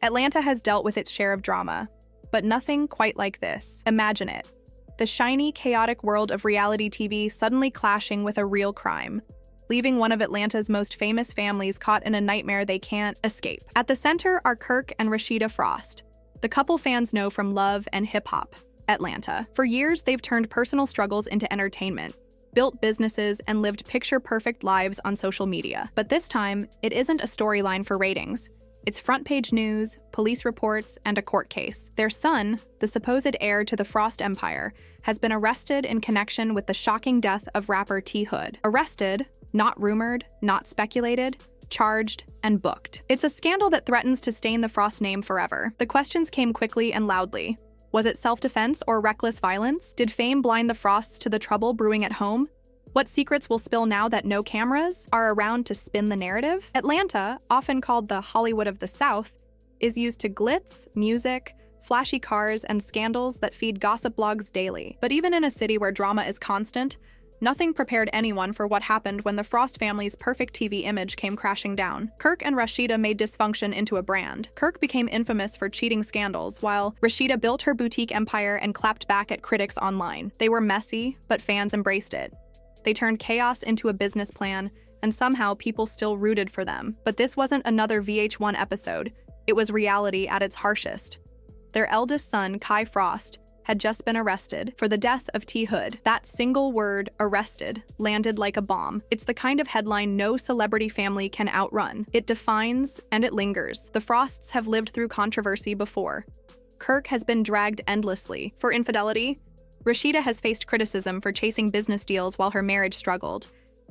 Atlanta has dealt with its share of drama, but nothing quite like this. Imagine it. The shiny, chaotic world of reality TV suddenly clashing with a real crime, leaving one of Atlanta's most famous families caught in a nightmare they can't escape. At the center are Kirk and Rasheeda Frost, the couple fans know from Love and Hip Hop Atlanta. For years, they've turned personal struggles into entertainment, built businesses, and lived picture-perfect lives on social media. But this time, it isn't a storyline for ratings. It's front-page news, police reports, and a court case. Their son, the supposed heir to the Frost empire, has been arrested in connection with the shocking death of rapper T Hood. Arrested, not rumored, not speculated, charged, and booked. It's a scandal that threatens to stain the Frost name forever. The questions came quickly and loudly. Was it self-defense or reckless violence? Did fame blind the Frosts to the trouble brewing at home? What secrets will spill now that no cameras are around to spin the narrative? Atlanta, often called the Hollywood of the South, is used to glitz, music, flashy cars, and scandals that feed gossip blogs daily. But even in a city where drama is constant, nothing prepared anyone for what happened when the Frost family's perfect TV image came crashing down. Kirk and Rasheeda made dysfunction into a brand. Kirk became infamous for cheating scandals, while Rasheeda built her boutique empire and clapped back at critics online. They were messy, but fans embraced it. They turned chaos into a business plan, and somehow people still rooted for them. But this wasn't another VH1 episode. It was reality at its harshest. Their eldest son, Kai Frost, had just been arrested for the death of T Hood. That single word, arrested, landed like a bomb. It's the kind of headline no celebrity family can outrun. It defines and it lingers. The Frosts have lived through controversy before. Kirk has been dragged endlessly for infidelity. Rasheeda has faced criticism for chasing business deals while her marriage struggled.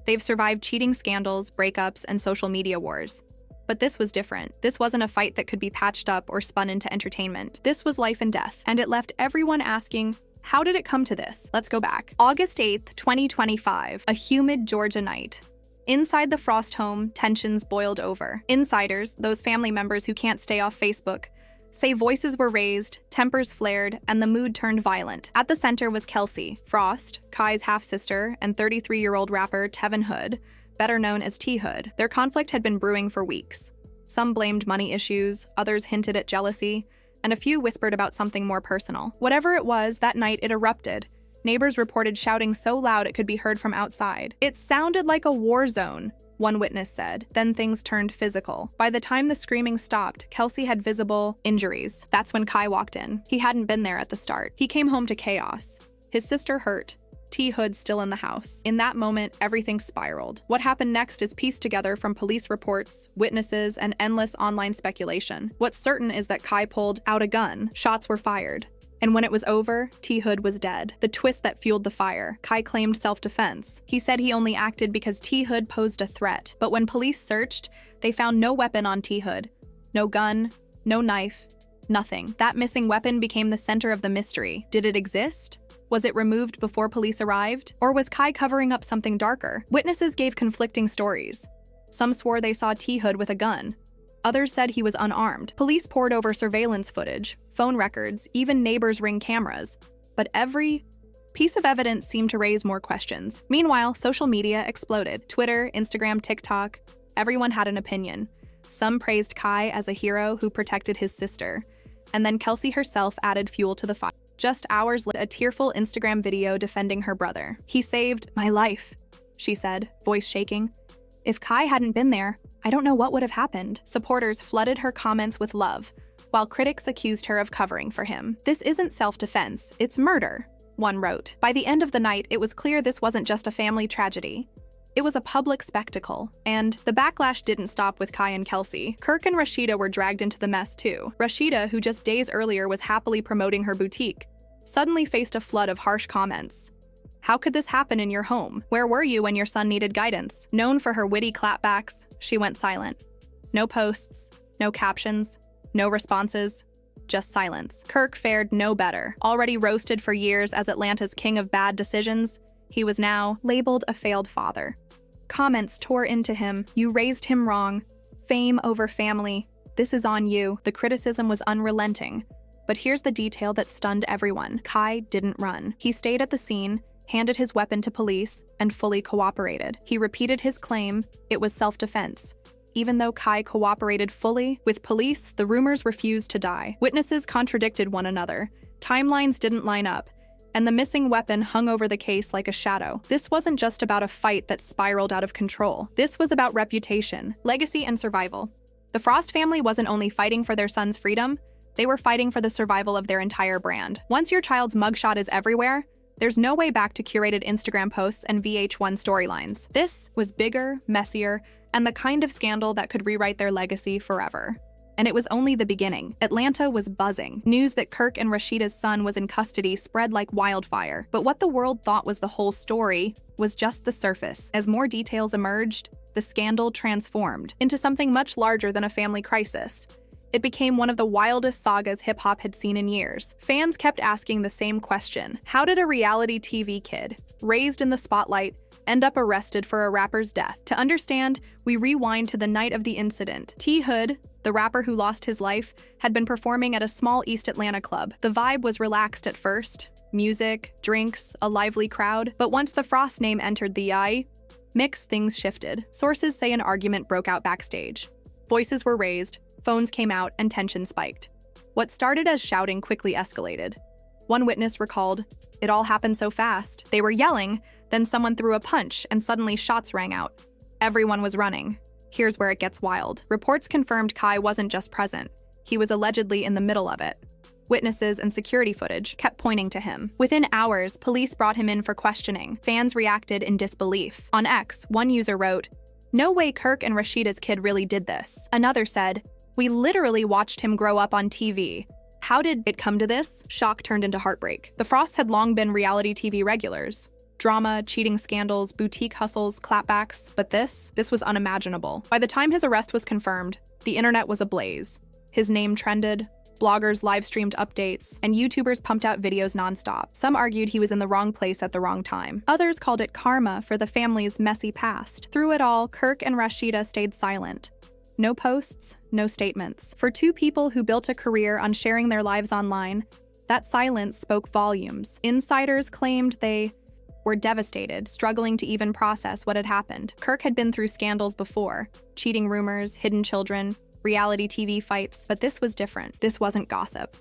They've survived cheating scandals, breakups, and social media wars. But this was different. This wasn't a fight that could be patched up or spun into entertainment. This was life and death, and it left everyone asking, how did it come to this? Let's go back. August 8th, 2025, a humid Georgia night. Inside the Frost home, tensions boiled over. Insiders, those family members who can't stay off Facebook, say voices were raised, tempers flared, and the mood turned violent. At the center was Kelsey Frost, Kai's half-sister, and 33-year-old rapper Tevin Hood, better known as T Hood. Their conflict had been brewing for weeks. Some blamed money issues, others hinted at jealousy, and a few whispered about something more personal. Whatever it was, that night it erupted. Neighbors reported shouting so loud it could be heard from outside. It sounded like a war zone, one witness said. Then things turned physical. By the time the screaming stopped, Kelsey had visible injuries. That's when Kai walked in. He hadn't been there at the start. He came home to chaos. His sister hurt. T Hood still in the house. In that moment, everything spiraled. What happened next is pieced together from police reports, witnesses, and endless online speculation. What's certain is that Kai pulled out a gun. Shots were fired. And when it was over, T Hood was dead. The twist that fueled the fire. Kai claimed self-defense. He said he only acted because T Hood posed a threat. But when police searched, they found no weapon on T Hood. No gun, no knife, nothing. That missing weapon became the center of the mystery. Did it exist? Was it removed before police arrived? Or was Kai covering up something darker? Witnesses gave conflicting stories. Some swore they saw T Hood with a gun. Others said he was unarmed. Police pored over surveillance footage, phone records, even neighbors' Ring cameras. But every piece of evidence seemed to raise more questions. Meanwhile, social media exploded. Twitter, Instagram, TikTok, everyone had an opinion. Some praised Kai as a hero who protected his sister. And then Kelsey herself added fuel to the fire. Just hours later, a tearful Instagram video defending her brother. "He saved my life," she said, voice shaking. "If Kai hadn't been there, I don't know what would have happened." Supporters flooded her comments with love, while critics accused her of covering for him. "This isn't self-defense, it's murder," one wrote. By the end of the night, it was clear this wasn't just a family tragedy. It was a public spectacle, and the backlash didn't stop with Kai and Kelsey. Kirk and Rasheeda were dragged into the mess too. Rasheeda, who just days earlier was happily promoting her boutique, suddenly faced a flood of harsh comments. "How could this happen in your home? Where were you when your son needed guidance?" Known for her witty clapbacks, she went silent. No posts, no captions, no responses, just silence. Kirk fared no better. Already roasted for years as Atlanta's king of bad decisions, he was now labeled a failed father. Comments tore into him. "You raised him wrong. Fame over family. This is on you." The criticism was unrelenting. But here's the detail that stunned everyone. Kai didn't run. He stayed at the scene, handed his weapon to police, and fully cooperated. He repeated his claim. It was self-defense. even though Kai cooperated fully with police, the rumors refused to die. Witnesses contradicted one another. Timelines didn't line up, and the missing weapon hung over the case like a shadow. This wasn't just about a fight that spiraled out of control. This was about reputation, legacy, and survival. The Frost family wasn't only fighting for their son's freedom, they were fighting for the survival of their entire brand. Once your child's mugshot is everywhere, there's no way back to curated Instagram posts and VH1 storylines. This was bigger, messier, and the kind of scandal that could rewrite their legacy forever. And it was only the beginning. Atlanta was buzzing. News that Kirk and Rasheeda's son was in custody spread like wildfire. But what the world thought was the whole story was just the surface. As more details emerged, the scandal transformed into something much larger than a family crisis. It became one of the wildest sagas hip-hop had seen in years. Fans kept asking the same question: how did a reality TV kid, raised in the spotlight, end up arrested for a rapper's death? To understand, we rewind to the night of the incident. T. Hood, the rapper who lost his life, had been performing at a small East Atlanta club. The vibe was relaxed at first. Music, drinks, a lively crowd. But once the Frost name entered the mix, things shifted. Sources say an argument broke out backstage. Voices were raised, phones came out, and tension spiked. What started as shouting quickly escalated. One witness recalled, "It all happened so fast. They were yelling, then someone threw a punch, and suddenly shots rang out. Everyone was running." Here's where it gets wild. Reports confirmed Kai wasn't just present. He was allegedly in the middle of it. Witnesses and security footage kept pointing to him. Within hours, police brought him in for questioning. Fans reacted in disbelief. On X, one user wrote, "No way Kirk and Rasheeda's kid really did this." Another said, "We literally watched him grow up on TV. How did it come to this?" Shock turned into heartbreak. The Frosts had long been reality TV regulars. Drama, cheating scandals, boutique hustles, clapbacks. But this was unimaginable. By the time his arrest was confirmed, the internet was ablaze. His name trended, bloggers live-streamed updates, and YouTubers pumped out videos nonstop. Some argued he was in the wrong place at the wrong time. Others called it karma for the family's messy past. Through it all, Kirk and Rasheeda stayed silent. No posts, no statements. For two people who built a career on sharing their lives online, that silence spoke volumes. Insiders claimed they were devastated, struggling to even process what had happened. Kirk had been through scandals before, cheating rumors, hidden children, reality TV fights, but this was different. This wasn't gossip.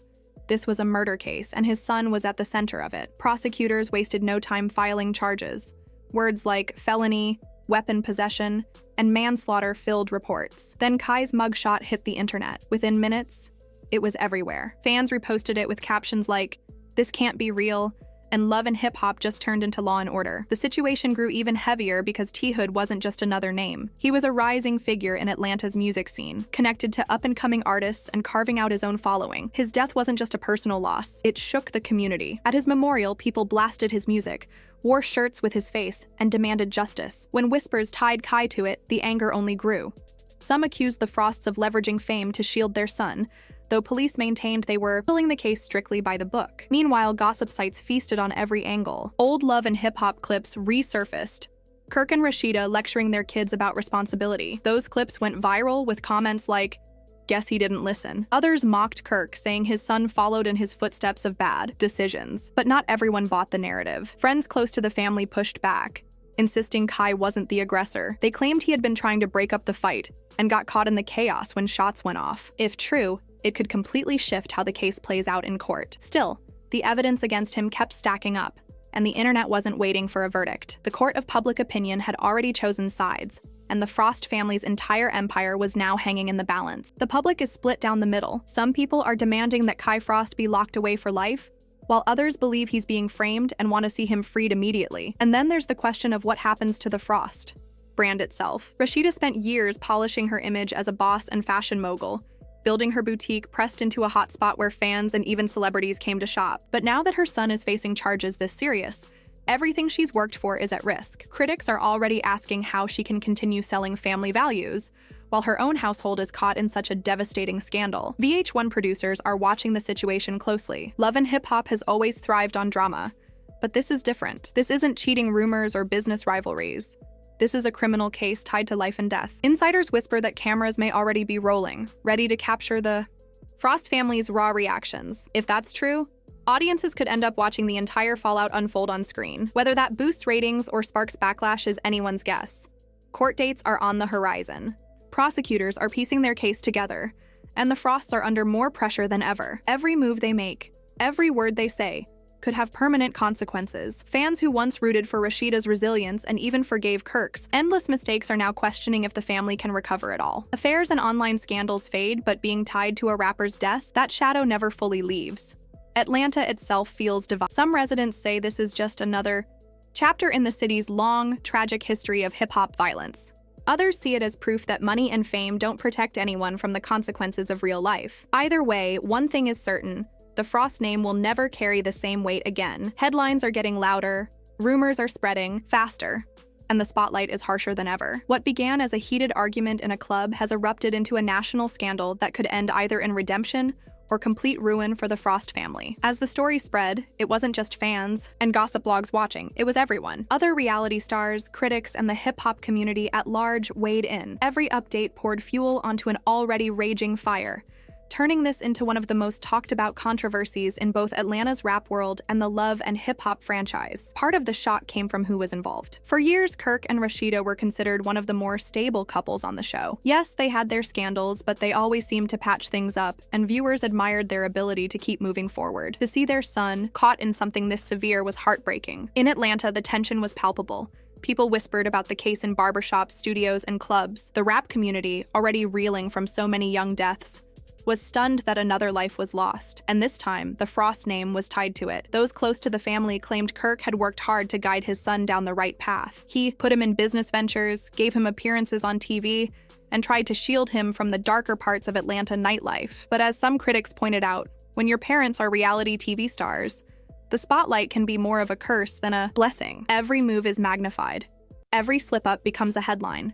This was a murder case, and his son was at the center of it. Prosecutors wasted no time filing charges. Words like felony, weapon possession, and manslaughter filled reports. Then Kai's mugshot hit the internet. Within minutes, it was everywhere. Fans reposted it with captions like, "This can't be real," and Love and Hip Hop just turned into Law and Order. The situation grew even heavier because T. Hood wasn't just another name. He was a rising figure in Atlanta's music scene, connected to up-and-coming artists and carving out his own following. His death wasn't just a personal loss, it shook the community. At his memorial, people blasted his music, wore shirts with his face, and demanded justice. When whispers tied Kai to it, the anger only grew. Some accused the Frosts of leveraging fame to shield their son, though police maintained they were filling the case strictly by the book. Meanwhile, gossip sites feasted on every angle. Old Love and Hip Hop clips resurfaced. Kirk and Rasheeda lecturing their kids about responsibility. Those clips went viral with comments like, "Guess he didn't listen." Others mocked Kirk, saying his son followed in his footsteps of bad decisions. But not everyone bought the narrative. Friends close to the family pushed back, insisting Kai wasn't the aggressor. They claimed he had been trying to break up the fight and got caught in the chaos when shots went off. If true, it could completely shift how the case plays out in court. Still, the evidence against him kept stacking up, and the internet wasn't waiting for a verdict. The court of public opinion had already chosen sides, and the Frost family's entire empire was now hanging in the balance. The public is split down the middle. Some people are demanding that Kai Frost be locked away for life, while others believe he's being framed and want to see him freed immediately. And then there's the question of what happens to the Frost brand itself. Rasheeda spent years polishing her image as a boss and fashion mogul, building her boutique pressed into a hotspot where fans and even celebrities came to shop. But now that her son is facing charges this serious, everything she's worked for is at risk. Critics are already asking how she can continue selling family values, while her own household is caught in such a devastating scandal. VH1 producers are watching the situation closely. Love and Hip Hop has always thrived on drama, but this is different. This isn't cheating rumors or business rivalries. This is a criminal case tied to life and death. Insiders whisper that cameras may already be rolling, ready to capture the Frost family's raw reactions. If that's true, audiences could end up watching the entire fallout unfold on screen. Whether that boosts ratings or sparks backlash is anyone's guess. Court dates are on the horizon. Prosecutors are piecing their case together, and the Frosts are under more pressure than ever. Every move they make, every word they say, could have permanent consequences. Fans who once rooted for Rasheeda's resilience and even forgave Kirk's endless mistakes are now questioning if the family can recover at all. Affairs and online scandals fade, but being tied to a rapper's death, that shadow never fully leaves. Atlanta itself feels divided. Some residents say this is just another chapter in the city's long, tragic history of hip-hop violence. Others see it as proof that money and fame don't protect anyone from the consequences of real life. Either way, one thing is certain: the Frost name will never carry the same weight again. Headlines are getting louder, rumors are spreading faster, and the spotlight is harsher than ever. What began as a heated argument in a club has erupted into a national scandal that could end either in redemption or complete ruin for the Frost family. As the story spread, it wasn't just fans and gossip blogs watching, it was everyone. Other reality stars, critics, and the hip-hop community at large weighed in. Every update poured fuel onto an already raging fire, turning this into one of the most talked about controversies in both Atlanta's rap world and the love and hip-hop franchise. Part of the shock came from who was involved. For years, Kirk and Rasheeda were considered one of the more stable couples on the show. Yes, they had their scandals, but they always seemed to patch things up, and viewers admired their ability to keep moving forward. To see their son caught in something this severe was heartbreaking. In Atlanta, the tension was palpable. People whispered about the case in barbershops, studios, and clubs. The rap community, already reeling from so many young deaths, was stunned that another life was lost, and this time, the Frost name was tied to it. Those close to the family claimed Kirk had worked hard to guide his son down the right path. He put him in business ventures, gave him appearances on TV, and tried to shield him from the darker parts of Atlanta nightlife. But as some critics pointed out, when your parents are reality TV stars, the spotlight can be more of a curse than a blessing. Every move is magnified. Every slip-up becomes a headline,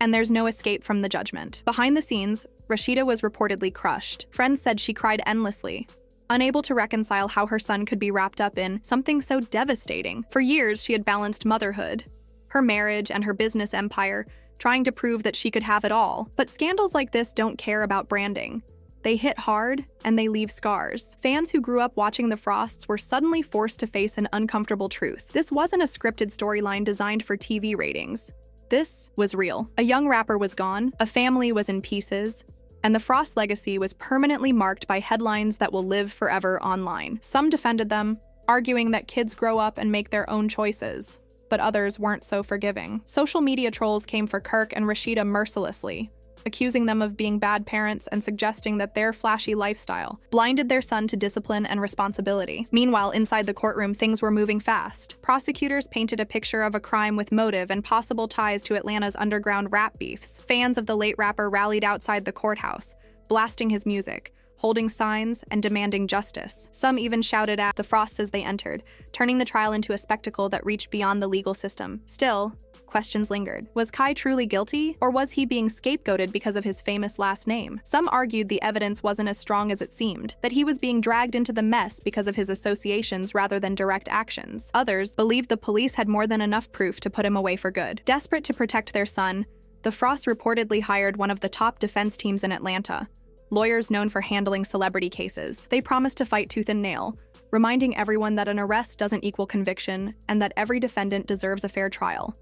and there's no escape from the judgment. Behind the scenes, Rasheeda was reportedly crushed. Friends said she cried endlessly, unable to reconcile how her son could be wrapped up in something so devastating. For years, she had balanced motherhood, her marriage, and her business empire, trying to prove that she could have it all. But scandals like this don't care about branding. They hit hard, and they leave scars. Fans who grew up watching the Frosts were suddenly forced to face an uncomfortable truth. This wasn't a scripted storyline designed for TV ratings. This was real. A young rapper was gone, a family was in pieces, and the Frost legacy was permanently marked by headlines that will live forever online. Some defended them, arguing that kids grow up and make their own choices, but others weren't so forgiving. Social media trolls came for Kirk and Rasheeda mercilessly, accusing them of being bad parents and suggesting that their flashy lifestyle blinded their son to discipline and responsibility. Meanwhile, inside the courtroom, things were moving fast. Prosecutors painted a picture of a crime with motive and possible ties to Atlanta's underground rap beefs. Fans of the late rapper rallied outside the courthouse, blasting his music, holding signs, and demanding justice. Some even shouted at the Frosts as they entered, turning the trial into a spectacle that reached beyond the legal system. Still, questions lingered. Was Kai truly guilty, or was he being scapegoated because of his famous last name? Some argued the evidence wasn't as strong as it seemed, that he was being dragged into the mess because of his associations rather than direct actions. Others believed the police had more than enough proof to put him away for good. Desperate to protect their son, the Frosts reportedly hired one of the top defense teams in Atlanta, lawyers known for handling celebrity cases. They promised to fight tooth and nail, reminding everyone that an arrest doesn't equal conviction and that every defendant deserves a fair trial.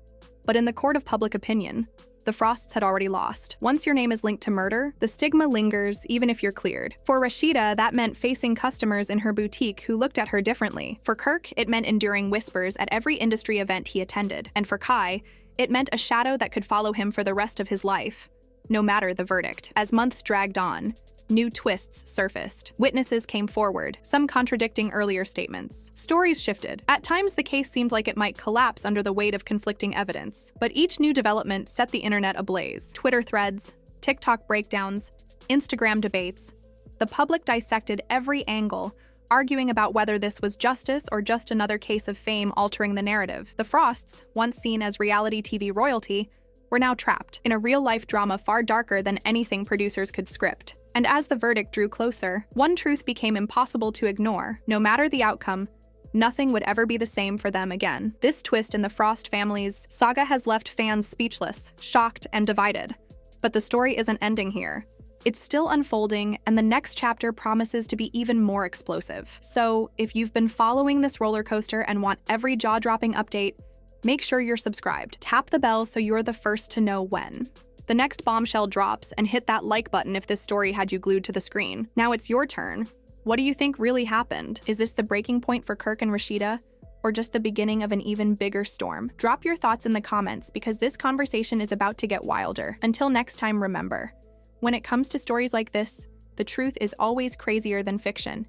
But in the court of public opinion, the Frosts had already lost. Once your name is linked to murder, the stigma lingers even if you're cleared. For Rasheeda, that meant facing customers in her boutique who looked at her differently. For Kirk, it meant enduring whispers at every industry event he attended. And for Kai, it meant a shadow that could follow him for the rest of his life, no matter the verdict. As months dragged on, new twists surfaced. Witnesses came forward, some contradicting earlier statements. Stories shifted. At times, the case seemed like it might collapse under the weight of conflicting evidence. But each new development set the internet ablaze. Twitter threads, TikTok breakdowns, Instagram debates. The public dissected every angle, arguing about whether this was justice or just another case of fame altering the narrative. The Frosts, once seen as reality TV royalty, were now trapped in a real-life drama far darker than anything producers could script. And as the verdict drew closer, one truth became impossible to ignore. No matter the outcome, nothing would ever be the same for them again. This twist in the Frost family's saga has left fans speechless, shocked, and divided. But the story isn't ending here. It's still unfolding, and the next chapter promises to be even more explosive. So, if you've been following this roller coaster and want every jaw-dropping update, make sure you're subscribed. Tap the bell so you're the first to know when. The next bombshell drops, and hit that like button if this story had you glued to the screen. Now it's your turn. What do you think really happened? Is this the breaking point for Kirk and Rasheeda, or just the beginning of an even bigger storm? Drop your thoughts in the comments because this conversation is about to get wilder. Until next time, remember, when it comes to stories like this, the truth is always crazier than fiction.